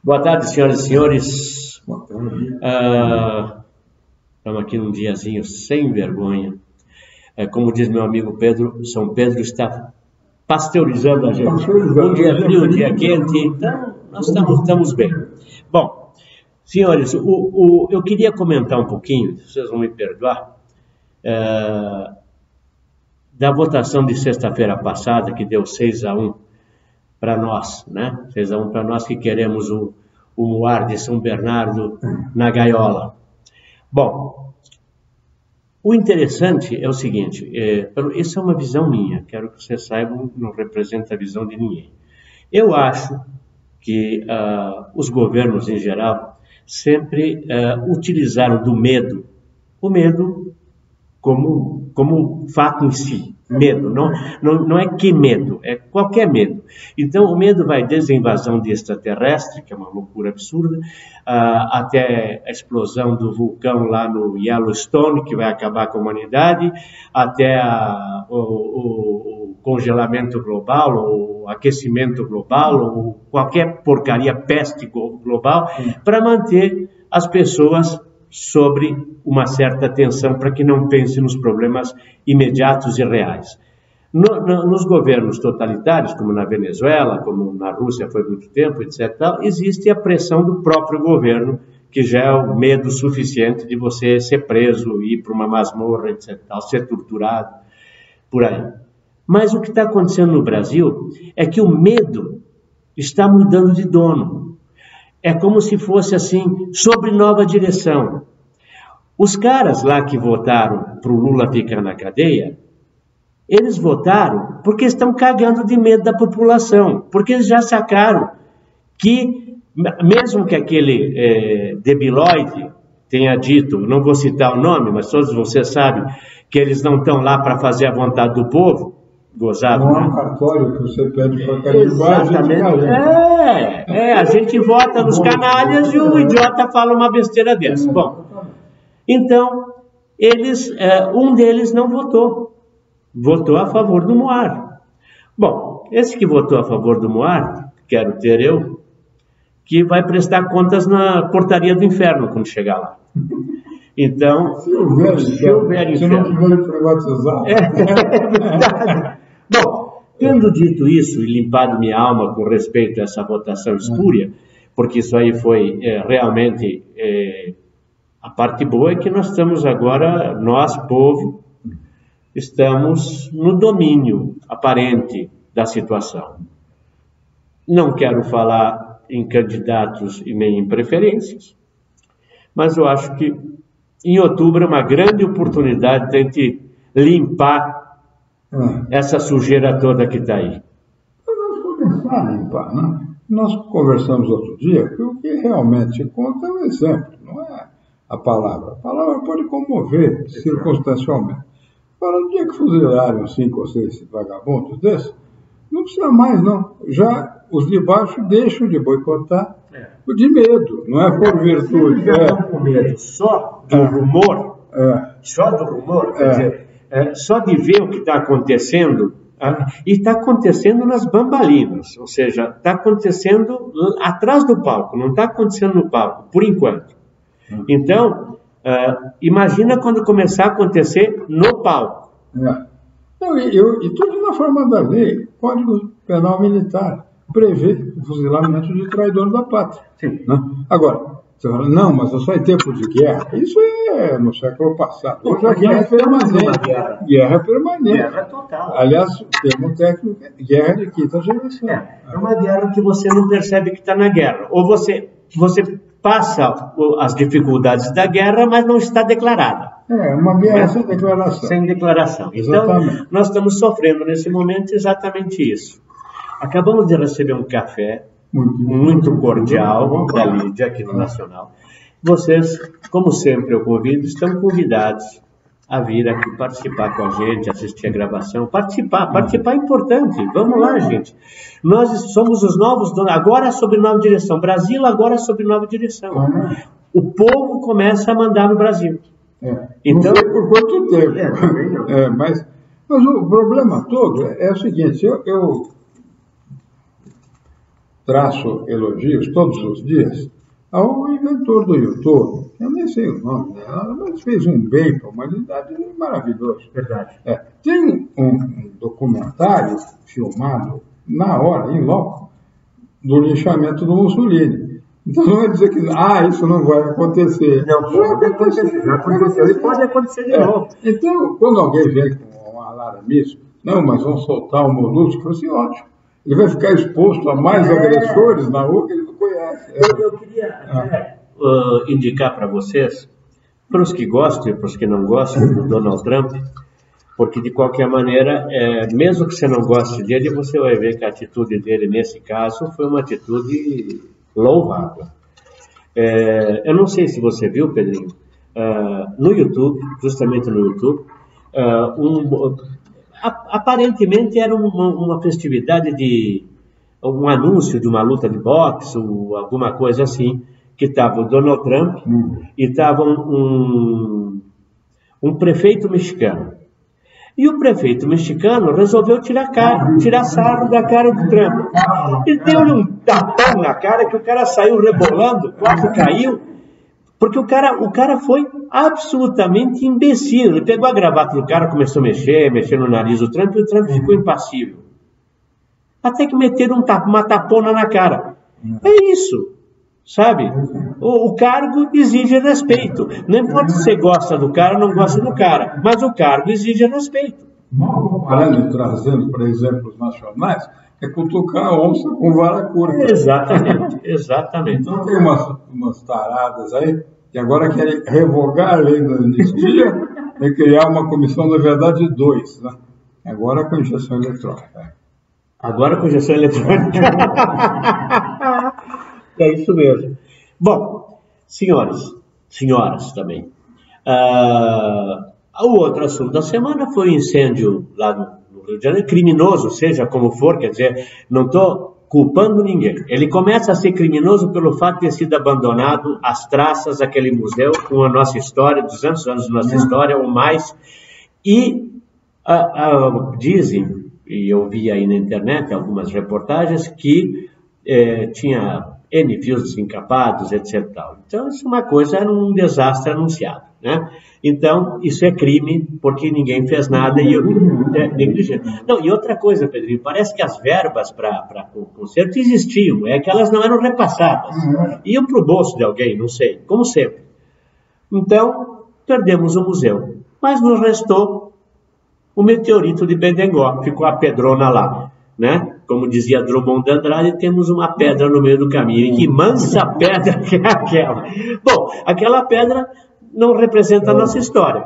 Boa tarde, senhoras e senhores. Boa tarde. Estamos aqui num diazinho sem vergonha. Como diz meu amigo Pedro, São Pedro está pasteurizando a gente. Um dia frio, um dia quente, então nós estamos bem. Bom, senhores, eu queria comentar um pouquinho, vocês vão me perdoar, da votação de sexta-feira passada, que deu 6-1 para nós, né? 6-1 para nós que queremos o Muar de São Bernardo na gaiola. Bom, o interessante é o seguinte, essa é uma visão minha, quero que vocês saibam, não representa a visão de ninguém. Eu acho que os governos em geral sempre utilizaram do medo, o medo como fato em si. Medo, não é que medo, é qualquer medo. Então, o medo vai desde a invasão de extraterrestre, que é uma loucura absurda, até a explosão do vulcão lá no Yellowstone, que vai acabar com a humanidade, até o congelamento global, o aquecimento global, ou qualquer porcaria, peste global, para manter as pessoas sobre uma certa tensão para que não pense nos problemas imediatos e reais. Nos governos totalitários, como na Venezuela, como na Rússia foi muito tempo, etc., existe a pressão do próprio governo, que já é o medo suficiente de você ser preso, ir para uma masmorra, etc., ser torturado, por aí. Mas o que está acontecendo no Brasil é que o medo está mudando de dono. É como se fosse assim, sobre nova direção. Os caras lá que votaram para o Lula ficar na cadeia, eles votaram porque estão cagando de medo da população, porque eles já sacaram que, mesmo que aquele debilóide tenha dito, não vou citar o nome, mas todos vocês sabem que eles não estão lá para fazer a vontade do povo, gozado, não é um cartório que você pede para carimbar, a gente vota nos canalhas e o idiota fala uma besteira dessa. Bom, então, um deles não votou a favor do Muar. Bom, esse que votou a favor do Muar, quero ter eu, que vai prestar contas na portaria do inferno quando chegar lá. Então, se houver inferno. Se não tiver privatizado. É verdade. Bom, tendo dito isso e limpado minha alma com respeito a essa votação espúria, porque isso aí foi realmente... a parte boa é que nós estamos agora, nós, povo, estamos no domínio aparente da situação. Não quero falar em candidatos e nem em preferências, mas eu acho que em outubro é uma grande oportunidade de a gente limpar essa sujeira toda que está aí. Vamos começar a limpar, né? Nós conversamos outro dia que o que realmente conta é o exemplo, não é a palavra. A palavra pode comover circunstancialmente. Agora, no dia que fuzilarem 5 ou 6 vagabundos desses, não precisa mais, não. Já os de baixo deixam de boicotar de medo, não é por virtude. Já estão com medo só do rumor, só do rumor, quer dizer, só de ver o que está acontecendo, e está acontecendo nas bambalinas, ou seja, está acontecendo atrás do palco, não está acontecendo no palco, por enquanto. Então, imagina quando começar a acontecer no palco. Não, e tudo na forma da lei. Código Penal Militar prevê o fuzilamento de traidor da pátria. Sim. Né? Agora, você fala, não, mas só em tempo de guerra. Isso é no século passado. Hoje a guerra é permanente. Guerra permanente. Guerra total. Aliás, o termo técnico é guerra de quinta geração. É uma guerra que você não percebe que está na guerra. Ou você passa as dificuldades da guerra, mas não está declarada. Uma guerra sem declaração. Sem declaração. Exatamente. Então, nós estamos sofrendo nesse momento exatamente isso. Acabamos de receber um café muito cordial da Lídia aqui no Nacional. Vocês, como sempre eu convido, estão convidados a vir aqui participar com a gente, assistir a gravação. Participar é importante. Vamos lá, gente. Nós somos os novos donos, agora sob nova direção. Brasil agora sob nova direção. O povo começa a mandar no Brasil. Então, não sei por quanto tempo. Mas o problema todo é o seguinte, traço elogios todos os dias ao inventor do YouTube. Eu nem sei o nome dela, mas fez um bem para a humanidade maravilhoso. Verdade. Tem um documentário filmado na hora, em loco, do linchamento do Mussolini. Então não é dizer que isso não vai acontecer. Não, já aconteceu e pode acontecer de novo. Então, quando alguém vem com um alarmismo, não, mas vão soltar o Molusco, eu falei assim, ótimo. Ele vai ficar exposto a mais agressores na rua que ele não conhece. Eu queria indicar para vocês, para os que gostam e para os que não gostam do Donald Trump, porque de qualquer maneira, mesmo que você não goste dele, você vai ver que a atitude dele nesse caso foi uma atitude louvável. Eu não sei se você viu, Pedrinho, no YouTube, justamente no YouTube, aparentemente era uma festividade de um anúncio de uma luta de boxe ou alguma coisa assim, que estava o Donald Trump e estava um prefeito mexicano. E o prefeito mexicano resolveu tirar sarro da cara do Trump. Ele deu-lhe um tapão na cara que o cara saiu rebolando, quase caiu, porque o cara foi absolutamente imbecil. Ele pegou a gravata do cara, começou a mexer no nariz do Trump, e o Trump ficou impassível. Até que meteram uma tapona na cara. É isso, sabe? O cargo exige respeito. Não importa se você gosta do cara ou não gosta do cara, mas o cargo exige respeito. Mal comparando e trazendo para exemplos nacionais, é cutucar a onça com vara curta. Exatamente, exatamente. Então tem umas taradas aí que agora querem revogar a lei da anistia e criar uma comissão da verdade 2, né? Agora com injeção eletrônica. Agora com injeção eletrônica. É isso mesmo. Bom, senhoras também. O outro assunto da semana foi o incêndio lá no Rio de Janeiro, criminoso, seja como for, quer dizer, não estou culpando ninguém. Ele começa a ser criminoso pelo fato de ter sido abandonado às traças aquele museu com a nossa história, 200 anos de nossa história ou mais, e dizem, e eu vi aí na internet algumas reportagens, que tinha N fios desencapados, etc. Então, isso é uma coisa, era um desastre anunciado, né? Então, isso é crime, porque ninguém fez nada e negligente. Não, e outra coisa, Pedrinho, parece que as verbas para o concerto existiam, é que elas não eram repassadas. Iam para o bolso de alguém, não sei, como sempre. Então, perdemos o museu. Mas nos restou o meteorito de Bendegó, ficou a pedrona lá, né? Como dizia Drummond de Andrade, temos uma pedra no meio do caminho. E que mansa pedra que é aquela! Bom, aquela pedra não representa a nossa história,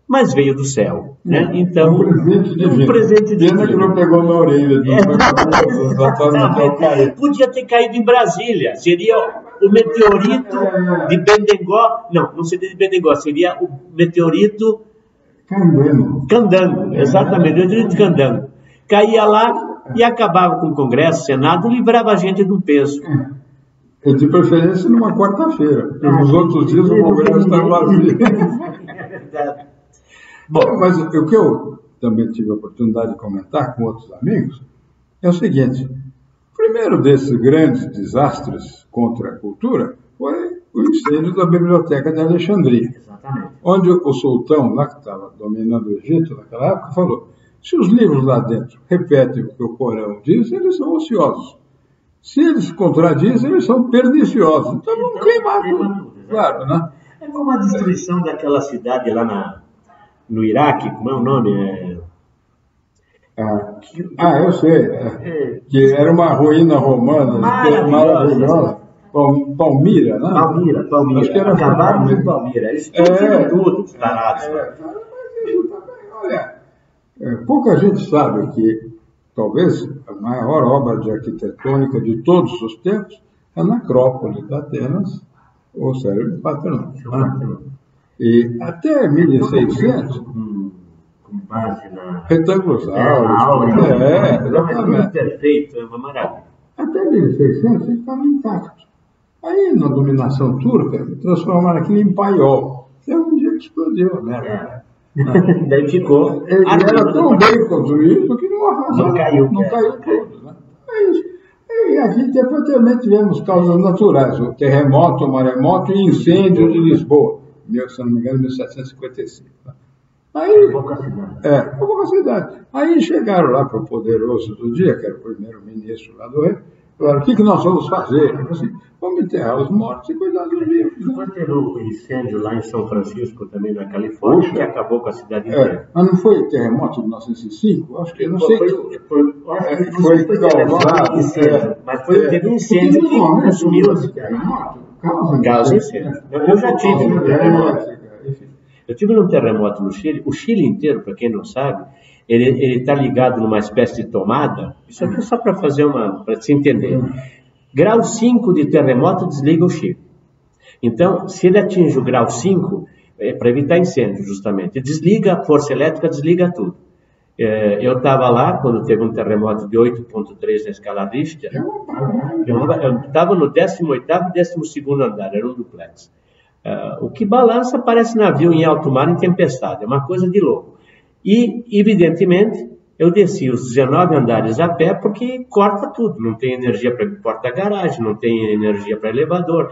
mas veio do céu, né? Então, um presente divino. Pena que não pegou na orelha. Podia ter caído em Brasília. Seria o meteorito de Bendegó. Não seria de Bendegó, seria o meteorito Candango. Exatamente, o meteorito Candango. Caía lá e acabava com o Congresso, o Senado, livrava a gente do peso. De preferência numa quarta-feira, porque nos outros dias o Congresso está vazio. É verdade. Bom, mas o que eu também tive a oportunidade de comentar com outros amigos é o seguinte: o primeiro desses grandes desastres contra a cultura foi o incêndio da Biblioteca de Alexandria. Exatamente. Onde o sultão, lá que estava dominando o Egito naquela época, falou: se os livros lá dentro repetem o que o Corão diz, eles são ociosos. Se eles contradizem, eles são perniciosos. Então vamos queimar tudo. Claro, né? É como a destruição daquela cidade lá no Iraque, como é o nome? Eu sei. Que era uma ruína romana maravilhosa. Palmira, né? Palmira. Acho que era Acabaram de Palmira. Eles destruíram tudo, os tarados. Olha, pouca gente sabe que talvez a maior obra de arquitetônica de todos os tempos é na Acrópole de Atenas, ou Cérebro Partenon. E até 1600... Com base na... Retângulos áureos. Exatamente. Perfeito, é uma maravilha. Até 1600 ele estava intacto. Aí, na dominação turca, transformaram aquilo em paiol. E um dia que explodiu, né? Daí ficou. Ele era tão bem construído que não arrasou. Não caiu. Não caiu tudo, né? É isso. E aqui depois também tivemos causas naturais, o terremoto, o maremoto e incêndio de Lisboa, se não me engano, 1755. Aí, pouca cidade. Aí chegaram lá para o poderoso do dia, que era o primeiro-ministro lá do rei, falaram, o que nós vamos fazer? Eu falei assim, vamos enterrar os mortos e cuidar dos vivos. Depois teve o incêndio lá em São Francisco, também na Califórnia, que acabou com a cidade inteira. Mas não foi terremoto de 1905? Acho que não sei. Foi causado incêndio, mas teve um incêndio que consumiu a cidade. Causa incêndio. Eu já tive um terremoto. Eu tive um terremoto no Chile. O Chile inteiro, para quem não sabe, ele está ligado numa espécie de tomada. Isso aqui é só para para se entender. Grau 5 de terremoto desliga o Chile. Então, se ele atinge o grau 5, é para evitar incêndio, justamente. Desliga a força elétrica, desliga tudo. Eu estava lá quando teve um terremoto de 8,3 na escala Richter. Eu estava no 18º e 12º andar, era um duplex. O que balança parece navio em alto mar em tempestade, é uma coisa de louco. E, evidentemente, eu desci os 19 andares a pé porque corta tudo, não tem energia para porta-garagem, não tem energia para elevador.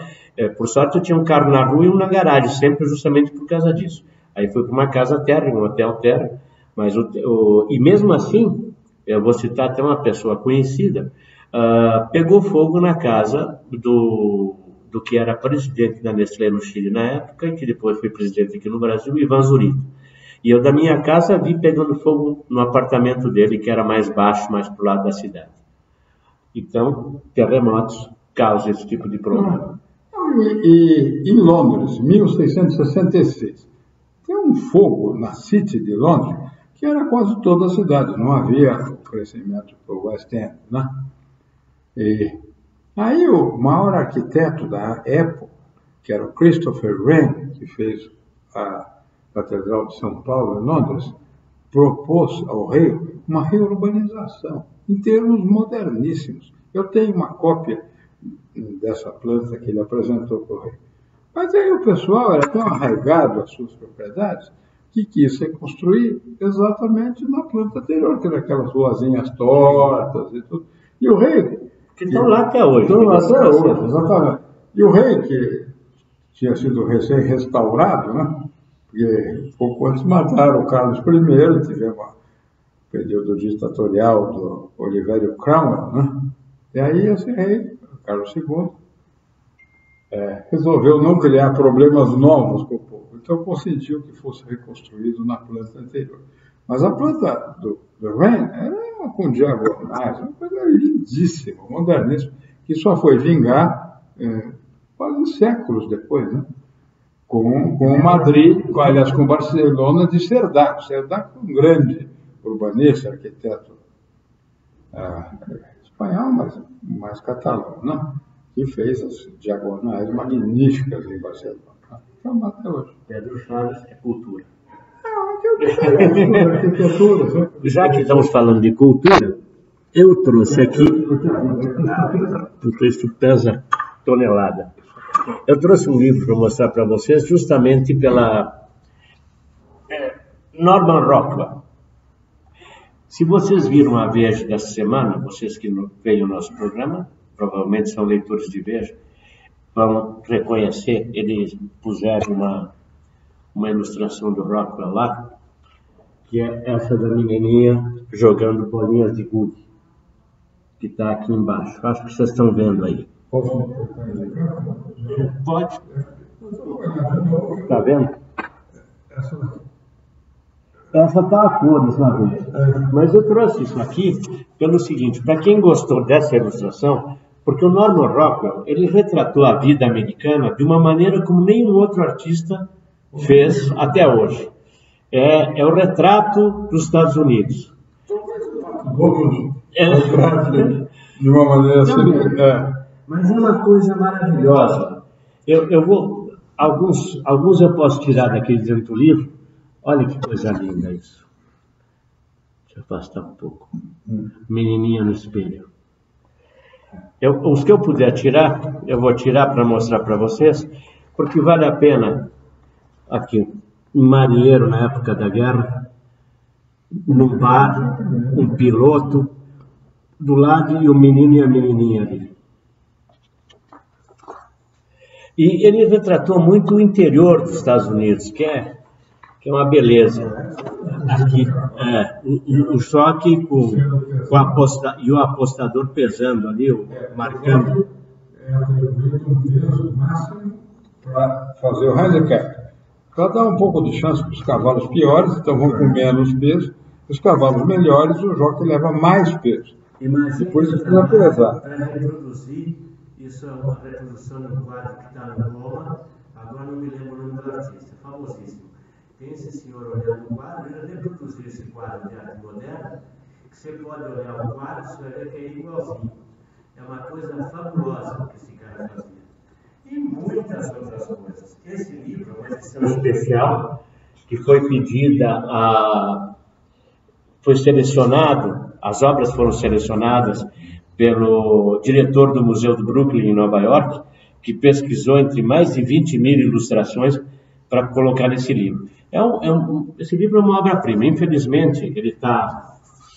Por sorte, eu tinha um carro na rua e um na garagem, sempre justamente por causa disso. Aí fui para uma casa térrea, um hotel térreo, mas e mesmo assim, eu vou citar até uma pessoa conhecida, pegou fogo na casa do que era presidente da Nestlé no Chile na época, e que depois foi presidente aqui no Brasil, Ivan Zurito. E eu da minha casa vi pegando fogo no apartamento dele, que era mais baixo, mais para o lado da cidade. Então, terremotos causam esse tipo de problema. E em Londres, 1666, tem um fogo na City de Londres, que era quase toda a cidade, não havia o crescimento para o West End, né? E aí o maior arquiteto da época, que era o Christopher Wren, que fez a Catedral de São Paulo, em Londres, propôs ao rei uma reurbanização, em termos moderníssimos. Eu tenho uma cópia dessa planta que ele apresentou para o rei. Mas aí o pessoal era tão arraigado às suas propriedades que quis reconstruir exatamente na planta anterior, que era aquelas ruazinhas tortas e tudo. E o rei... Que estão lá até hoje. Estão lá até hoje, exatamente. E o rei, que tinha sido recém-restaurado, né? Porque pouco antes mataram o Carlos I, tivemos o período ditatorial do Olivério Cromwell, né? E aí esse rei, Carlos II, resolveu não criar problemas novos para o povo. Então consentiu que fosse reconstruído na planta anterior. Mas a planta do Wren era com diagonais, uma coisa lindíssima, moderníssima, que só foi vingar quase séculos depois, né? Com Madrid, aliás, com Barcelona de Cerdà. Cerdà foi um grande urbanista, arquiteto espanhol, mas mais catalão, né? Que fez as diagonais magníficas em Barcelona. Então, até hoje. Pedro Chaves é cultura. Arquitetura. Já que estamos falando de cultura, eu trouxe aqui, porque isso pesa tonelada. Eu trouxe um livro para mostrar para vocês, justamente pela Norman Rockwell. Se vocês viram a Veja dessa semana, vocês que veem o nosso programa, provavelmente são leitores de Veja, vão reconhecer, eles puseram uma ilustração do Rockwell lá, que é essa da menininha jogando bolinhas de gude, que está aqui embaixo. Acho que vocês estão vendo aí. Pode. Está vendo? Essa está a cores na vez. Mas eu trouxe isso aqui pelo seguinte, para quem gostou dessa ilustração, porque o Norman Rockwell, ele retratou a vida americana de uma maneira como nenhum outro artista fez até hoje. É o retrato dos Estados Unidos. De uma maneira assim. Mas é uma coisa maravilhosa. Eu vou... Alguns eu posso tirar daqui dentro do livro. Olha que coisa linda isso. Deixa eu afastar um pouco. Menininha no espelho. Os que eu puder tirar, eu vou tirar para mostrar para vocês, porque vale a pena. Aqui, um marinheiro na época da guerra, num bar, um piloto, do lado e o menino e a menininha ali. E ele retratou muito o interior dos Estados Unidos, que é uma beleza. Aqui, o choque com e o apostador pesando ali, marcando. Atribuído um peso máximo para fazer o handicap. Para dar um pouco de chance para os cavalos piores, então vão com menos peso. Os cavalos melhores, o jockey leva mais peso. Imagina, depois precisa pesar. Para reproduzir, isso é uma reprodução de um quadro que está no Roma, agora não me lembro o nome do artista, famosíssimo. Tem esse senhor olhando o quadro, ele reproduziu esse quadro de arte moderna, que você pode olhar o quadro, você vai ver que é igualzinho. É uma coisa fabulosa que esse cara fazia. E muitas outras coisas. Esse livro é uma edição especial que foi pedida foi selecionado, as obras foram selecionadas pelo diretor do Museu do Brooklyn, em Nova York, que pesquisou entre mais de 20 mil ilustrações para colocar nesse livro. Esse livro é uma obra-prima. Infelizmente,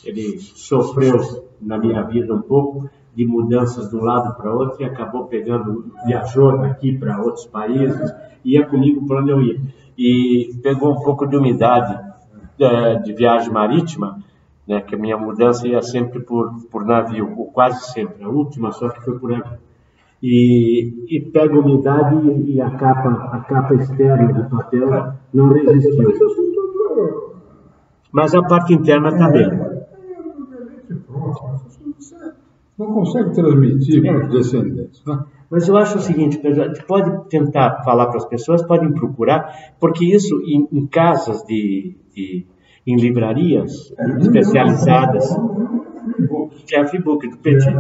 ele sofreu na minha vida um pouco de mudanças de um lado para outro e acabou viajou daqui para outros países, ia comigo para onde eu ia. E pegou um pouco de umidade de viagem marítima, né, que a minha mudança ia sempre por navio, ou quase sempre. A última só que foi por navio. E pega umidade e a capa externa do papel não resistiu. Mas a parte interna está bem. Não consegue transmitir para os descendentes, né? Mas eu acho o seguinte, Pedro, a gente pode tentar falar para as pessoas, podem procurar, porque isso em casas em livrarias especializadas, que é a Freebook do Petit.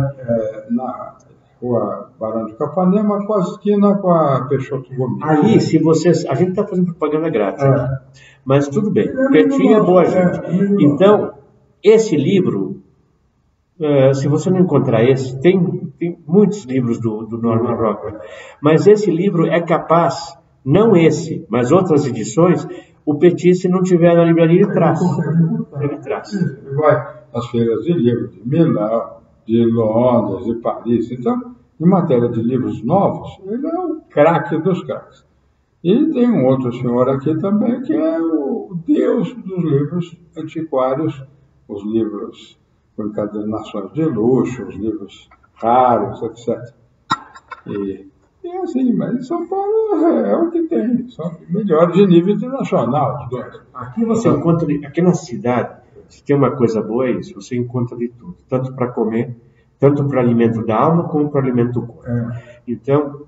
Na Rua Barão de Capanema, com a esquina com a Peixoto Gomes. Ali, se vocês... A gente está fazendo propaganda grátis, mas tudo bem. Petit é boa gente. Então, esse livro, se você não encontrar esse, tem muitos livros do Norman Rockwell, mas esse livro é capaz, não esse, mas outras edições, o Petit, se não tiver na livraria, ele traz. Ele vai às feiras de livros de Milão, de Londres, de Paris. Então, em matéria de livros novos, ele é o craque dos craques. E tem um outro senhor aqui também, que é o deus dos livros antiquários, os livros com encadernações de luxo, os livros raros, etc. E assim, mas em São Paulo é o que tem, são melhores de nível internacional. Os dois. Aqui você encontra, aqui na cidade, se tem uma coisa boa é isso, você encontra de tudo, tanto para comer, tanto para alimento da alma, como para alimento do corpo. Então,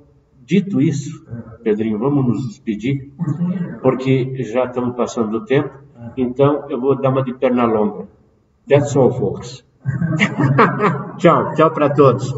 dito isso, Pedrinho, vamos nos despedir, porque já estamos passando do tempo, então eu vou dar uma de perna longa. That's all, folks. Tchau para todos.